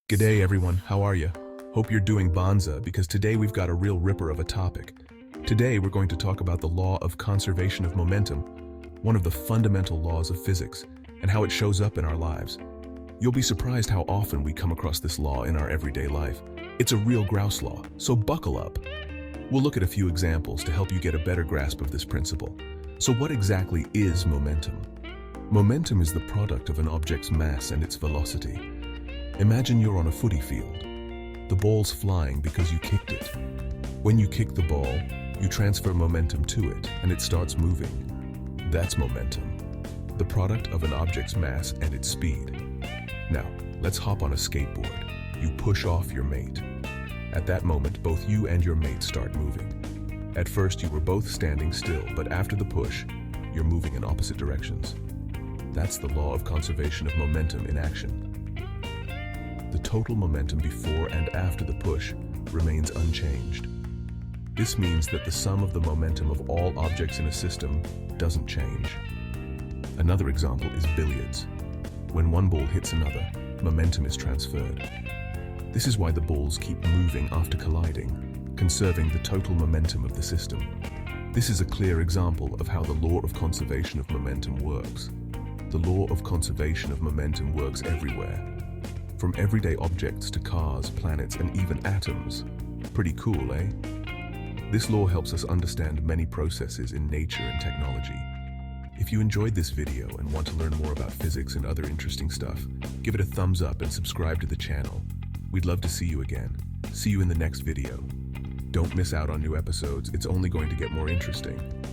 G'day everyone, how are ya? Hope you're doing bonza because today we've got a real ripper of a topic. Today we're going to talk about the law of conservation of momentum, one of the fundamental laws of physics, and how it shows up in our lives. You'll be surprised how often we come across this law in our everyday life. It's a real grouse law, so buckle up. We'll look at a few examples to help you get a better grasp of this principle. So what exactly is momentum? Momentum is the product of an object's mass and its velocity. Imagine you're on a footy field. The ball's flying because you kicked it. When you kick the ball, you transfer momentum to it and it starts moving. That's momentum, the product of an object's mass and its speed. Now, let's hop on a skateboard. You push off your mate. At that moment, both you and your mate start moving. At first, you were both standing still, but after the push, you're moving in opposite directions. That's the law of conservation of momentum in action. The total momentum before and after the push remains unchanged. This means that the sum of the momentum of all objects in a system doesn't change. Another example is billiards. When one ball hits another, momentum is transferred. This is why the balls keep moving after colliding, conserving the total momentum of the system. This is a clear example of how the law of conservation of momentum works. The law of conservation of momentum works everywhere. From everyday objects to cars, planets, and even atoms. Pretty cool, eh? This law helps us understand many processes in nature and technology. If you enjoyed this video and want to learn more about physics and other interesting stuff, give it a thumbs up and subscribe to the channel. We'd love to see you again. See you in the next video. Don't miss out on new episodes, it's only going to get more interesting.